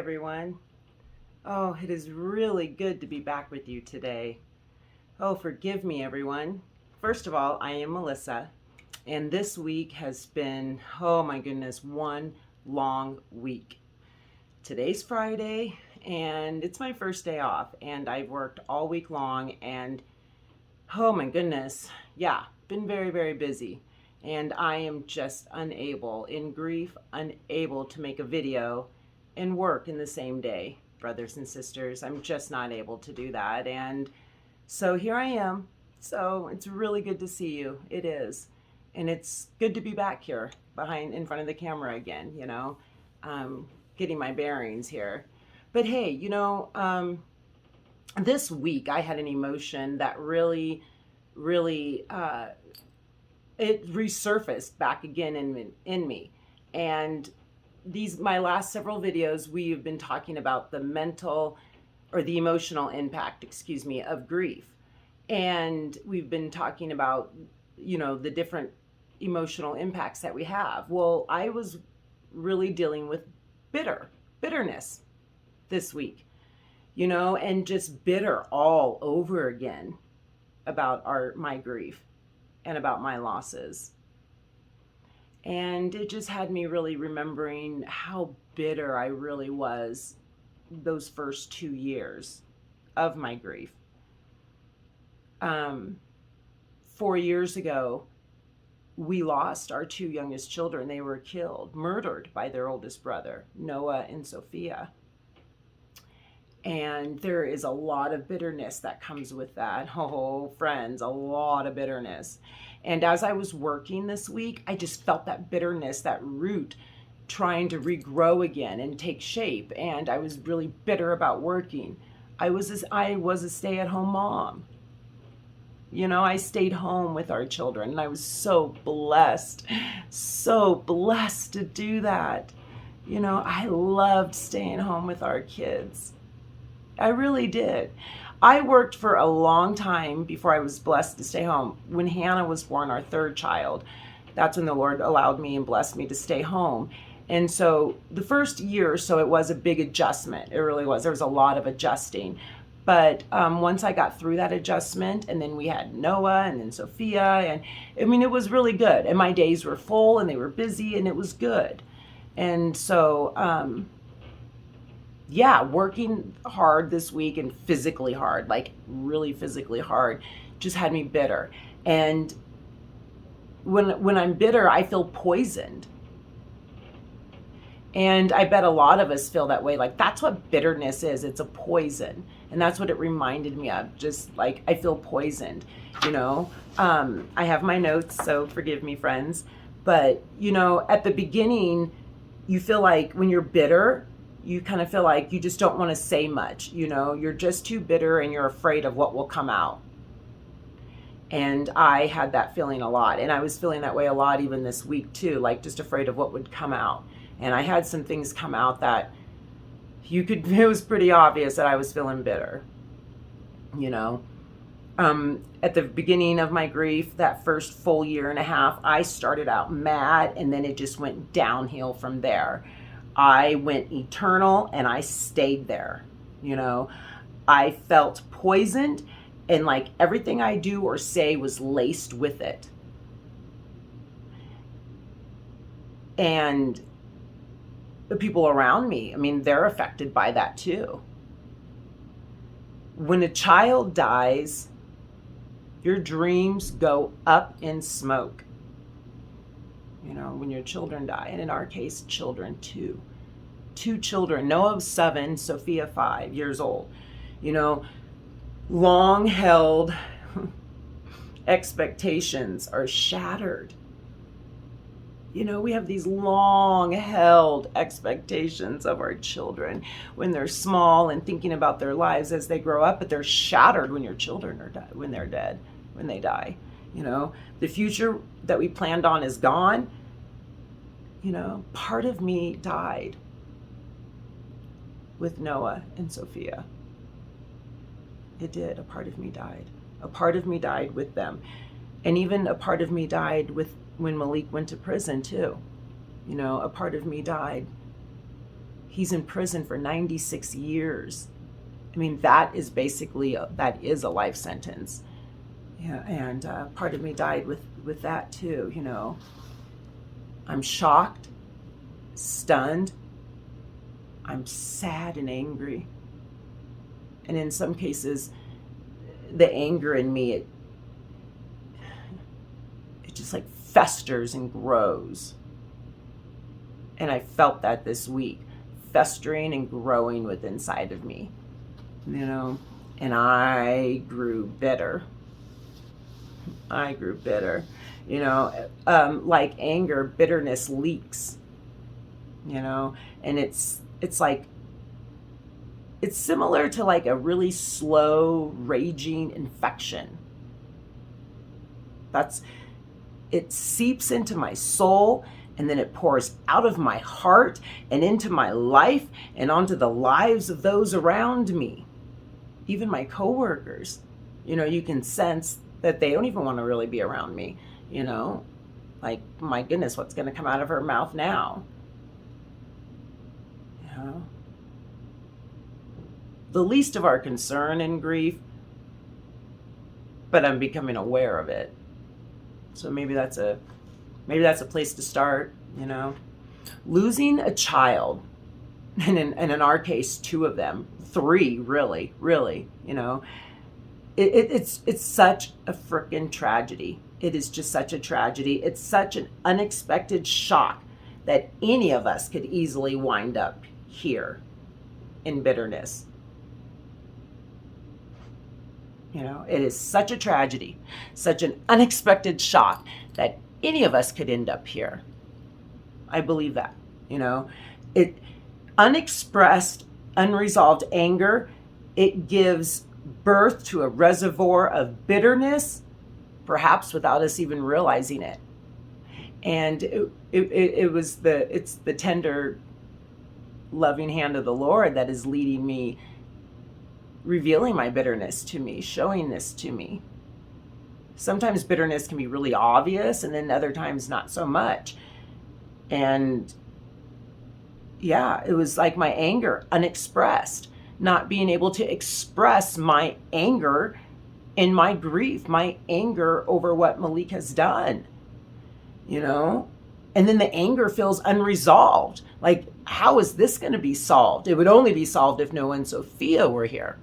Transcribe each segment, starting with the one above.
everyone. Oh, it is really good to be back with you today. Oh, forgive me, everyone. First of all, I am Melissa, and this week has been, oh my goodness, one long week. Today's Friday, and it's my first day off, and I've worked all week long, and oh my goodness, yeah, been very, very busy. And I am just unable, in grief, unable to make a video and work in the same day, brothers and sisters. I'm just not able to do that. And so here I am. So it's really good to see you. It is. And it's good to be back here in front of the camera again, getting my bearings here. But hey, this week I had an emotion that really, it resurfaced back again in me. And my last several videos, we have been talking about the emotional impact, of grief. And we've been talking about, the different emotional impacts that we have. Well, I was really dealing with bitterness this week, and just bitter all over again about my grief and about my losses. And it just had me really remembering how bitter I really was those first 2 years of my grief. 4 years ago, we lost our 2 youngest children. They were murdered by their oldest brother, Noah and Sophia. And there is a lot of bitterness that comes with that. Oh, friends, a lot of bitterness. And as I was working this week, I just felt that bitterness, that root trying to regrow again and take shape. And I was really bitter about working. I was a stay-at-home mom. I stayed home with our children, and I was so blessed to do that. I loved staying home with our kids. I really did. I worked for a long time before I was blessed to stay home. When Hannah was born, our third child, that's when the Lord allowed me and blessed me to stay home. And so the first year or so, it was a big adjustment. It really was. There was a lot of adjusting. But once I got through that adjustment, and then we had Noah and then Sophia, and it was really good. And my days were full and they were busy, and it was good. And so, working hard this week and physically hard, like really physically hard, just had me bitter. And when I'm bitter, I feel poisoned. And I bet a lot of us feel that way. Like, that's what bitterness is. It's a poison. And that's what it reminded me of. Just like, I feel poisoned, I have my notes, so forgive me, friends. But, at the beginning, you feel like when you're bitter, you kind of feel like you just don't want to say much. You're just too bitter and you're afraid of what will come out. And I had that feeling a lot. And I was feeling that way a lot even this week too, like just afraid of what would come out. And I had some things come out that it was pretty obvious that I was feeling bitter. At the beginning of my grief, that first full year and a half, I started out mad, and then it just went downhill from there. I went eternal and I stayed there. I felt poisoned, and like everything I do or say was laced with it. And the people around me, they're affected by that too. When a child dies, your dreams go up in smoke. When your children die, and in our case, children too. 2 children, Noah 7, Sophia 5 years old. Long held expectations are shattered. We have these long held expectations of our children when they're small and thinking about their lives as they grow up, but they're shattered when your children are dead, when they're dead, when they die. The future that we planned on is gone. Part of me died with Noah and Sophia. It did. A part of me died. A part of me died with them. And even a part of me died when Malik went to prison too. A part of me died. He's in prison for 96 years. I mean, that is a life sentence. Yeah, and part of me died with that too, you know. I'm shocked, stunned, I'm sad and angry. And in some cases, the anger in me, it just like festers and grows. And I felt that this week, festering and growing within inside of me, you know, and I grew bitter. You know, like anger, bitterness leaks, you know, and it's like, it's similar to like a really slow raging infection. It seeps into my soul, and then it pours out of my heart and into my life and onto the lives of those around me, even my coworkers. You know, you can sense that they don't even want to really be around me, you know, like, my goodness, what's going to come out of her mouth now? You know, the least of our concern in grief, but I'm becoming aware of it. So maybe that's a place to start, you know. Losing a child, and in our case, 2 of them, 3 really, you know, it's such a freaking tragedy. It is just such a tragedy. It's such an unexpected shock that any of us could easily wind up here in bitterness. You know, it is such a tragedy, such an unexpected shock that any of us could end up here. I believe that, you know. Unexpressed, unresolved anger, it gives birth to a reservoir of bitterness, perhaps without us even realizing it. And it's the tender, loving hand of the Lord that is leading me, revealing my bitterness to me, showing this to me. Sometimes bitterness can be really obvious, and then other times not so much. And yeah, it was like my anger unexpressed, not being able to express my anger and my grief, my anger over what Malik has done, you know? And then the anger feels unresolved. Like, how is this going to be solved? It would only be solved if Noah and Sophia were here.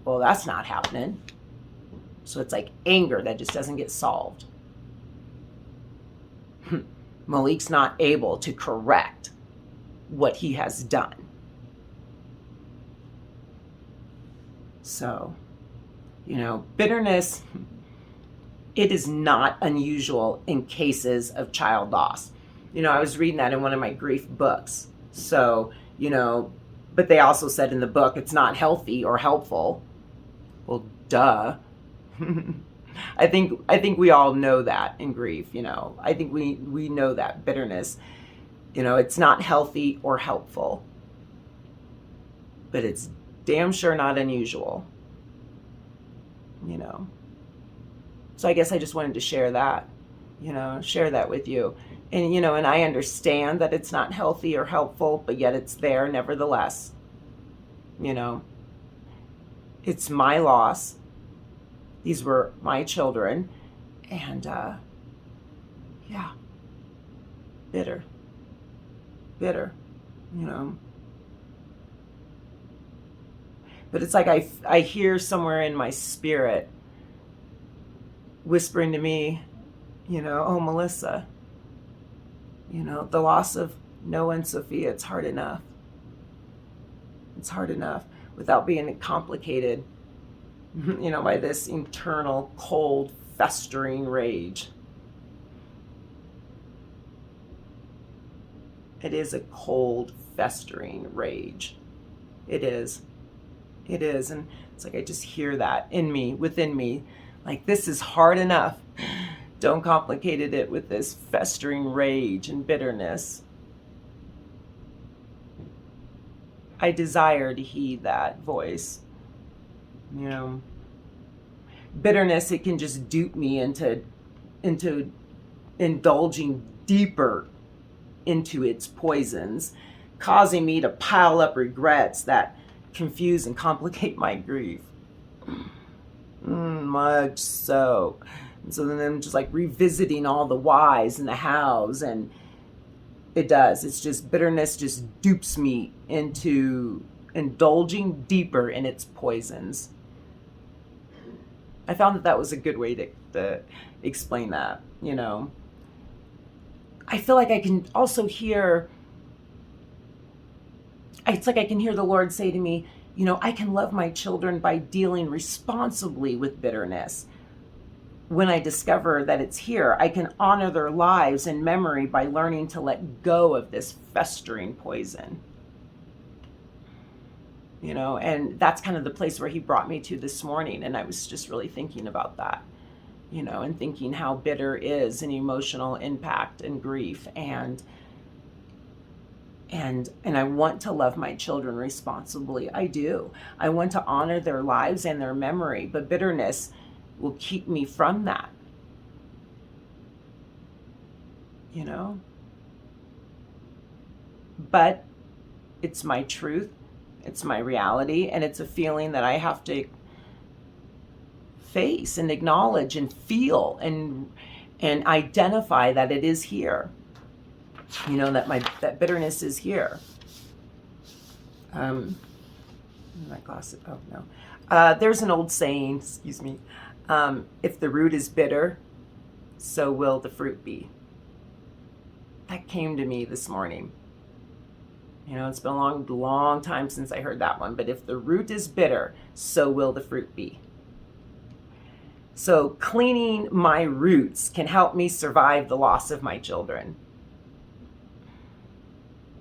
Well, that's not happening. So it's like anger that just doesn't get solved. Malik's not able to correct what he has done. So, you know, bitterness, it is not unusual in cases of child loss. You know, I was reading that in one of my grief books. So, you know, but they also said in the book it's not healthy or helpful. Well, duh. I think we all know that in grief, you know. I think we know that bitterness, you know, it's not healthy or helpful. But it's damn sure not unusual, you know. So I guess I just wanted to share that with you. And, you know, and I understand that it's not healthy or helpful, but yet it's there nevertheless. You know, it's my loss. These were my children. And, yeah, bitter, you know. But it's like I hear somewhere in my spirit whispering to me, you know, oh, Melissa, you know, the loss of Noah and Sophia, it's hard enough. It's hard enough without being complicated, you know, by this internal, cold, festering rage. It is a cold, festering rage. It is. It is. And it's like I just hear that in me, within me. Like, this is hard enough. Don't complicate it with this festering rage and bitterness. I desire to heed that voice. You know, bitterness, it can just dupe me into indulging deeper into its poisons causing me to pile up regrets that confuse and complicate my grief. Much so. And so then I'm just like revisiting all the whys and the hows, and it's just bitterness just dupes me into indulging deeper in its poisons. I found that was a good way to explain that, I feel like I can also hear, it's like I can hear the Lord say to me, I can love my children by dealing responsibly with bitterness. When I discover that it's here, I can honor their lives and memory by learning to let go of this festering poison. And that's kind of the place where he brought me to this morning. And I was just really thinking about that, and thinking how bitter is an emotional impact and grief. And I want to love my children responsibly. I do. I want to honor their lives and their memory, but bitterness will keep me from that. But it's my truth, it's my reality, and it's a feeling that I have to face and acknowledge and feel and identify that it is here. That bitterness is here. My glasses. Oh no. There's an old saying. Excuse me. If the root is bitter, so will the fruit be. That came to me this morning. It's been a long time since I heard that one. But if the root is bitter, so will the fruit be. So cleaning my roots can help me survive the loss of my children.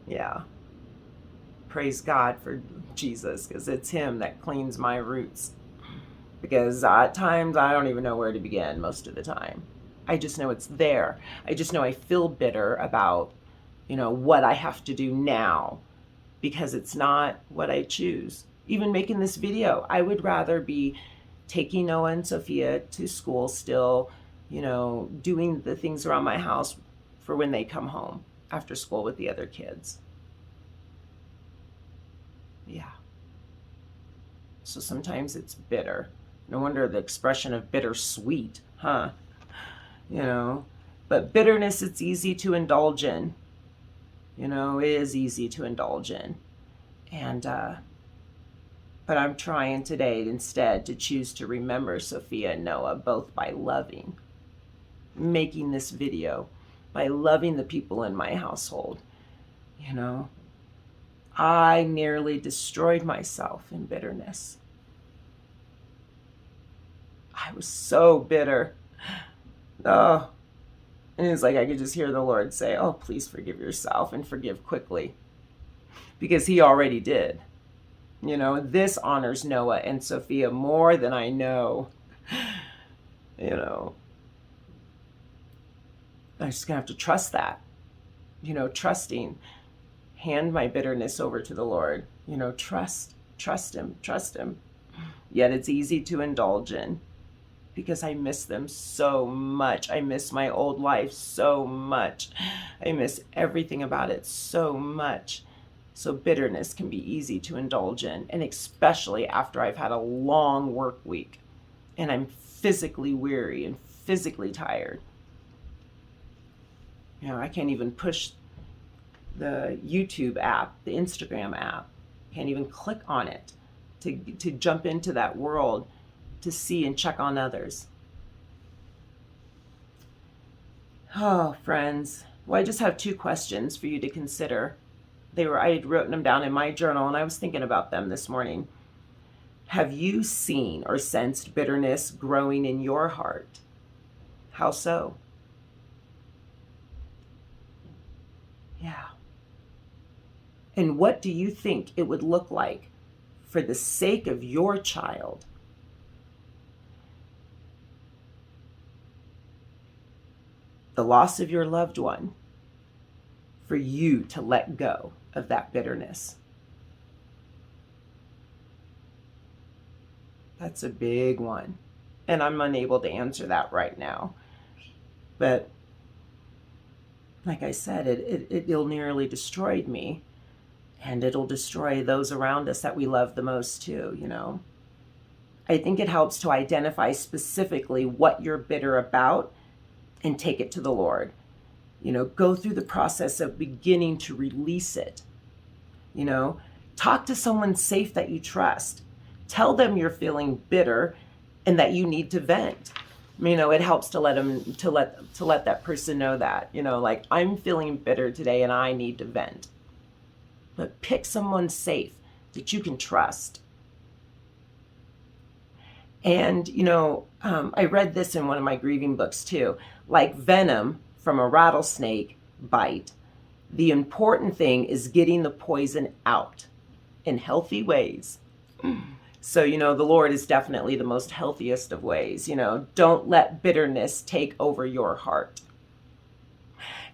Yeah. Praise God for Jesus, because it's him that cleans my roots. Because at times I don't even know where to begin most of the time. I just know it's there. I just know I feel bitter about, what I have to do now, because it's not what I choose. Even making this video, I would rather be taking Noah and Sophia to school still, doing the things around my house for when they come home after school with the other kids. Yeah. So sometimes it's bitter. No wonder the expression of bittersweet, huh? But bitterness, it's easy to indulge in. It is easy to indulge in. And, but I'm trying today instead to choose to remember Sophia and Noah, both by making this video, by loving the people in my household. I nearly destroyed myself in bitterness. I was so bitter. Oh. And it's like I could just hear the Lord say, oh, please forgive yourself and forgive quickly. Because he already did. This honors Noah and Sophia more than I know. I'm just going to have to trust that. Trusting. Hand my bitterness over to the Lord. Trust him. Yet it's easy to indulge in. Because I miss them so much. I miss my old life so much. I miss everything about it so much. So bitterness can be easy to indulge in, and especially after I've had a long work week and I'm physically weary and physically tired. I can't even push the YouTube app, the Instagram app. Can't even click on it to jump into that world to see and check on others. Oh, friends. Well, I just have 2 questions for you to consider. I had written them down in my journal, and I was thinking about them this morning. Have you seen or sensed bitterness growing in your heart? How so? Yeah. And what do you think it would look like for the sake of your child? The loss of your loved one, for you to let go of that bitterness? That's a big one. And I'm unable to answer that right now. But like I said, it nearly destroyed me. And it'll destroy those around us that we love the most too, you know. I think it helps to identify specifically what you're bitter about and take it to the Lord. You know, go through the process of beginning to release it. You know, talk to someone safe that you trust. Tell them you're feeling bitter and that you need to vent. You know, it helps to let that person know that, you know, like, I'm feeling bitter today and I need to vent. But pick someone safe that you can trust. And, you know, I read this in one of my grieving books too. Like venom from a rattlesnake bite, the important thing is getting the poison out in healthy ways. So, you know, the Lord is definitely the most healthiest of ways. You know, don't let bitterness take over your heart.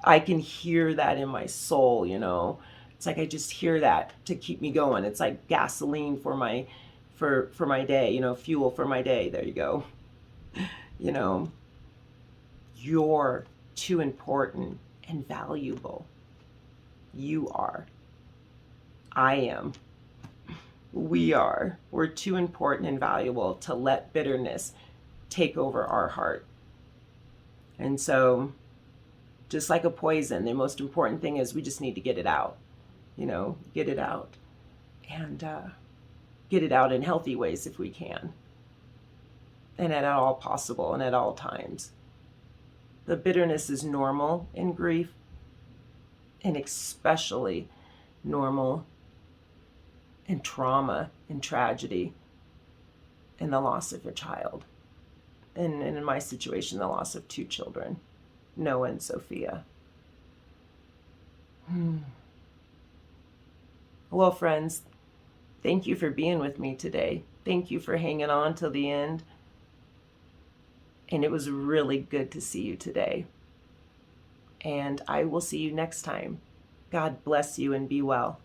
I can hear that in my soul, you know. It's like I just hear that to keep me going. It's like gasoline for my day, you know, fuel for my day. There you go. You know, you're too important and valuable. You are. I am. We are. We're too important and valuable to let bitterness take over our heart. And so, just like a poison, the most important thing is we just need to get it out. You know, get it out. And get it out in healthy ways if we can. And at all possible and at all times. The bitterness is normal in grief, and especially normal in trauma and tragedy and the loss of your child. And in my situation, the loss of 2 children, Noah and Sophia. Well, friends, thank you for being with me today. Thank you for hanging on till the end. And it was really good to see you today. And I will see you next time. God bless you and be well.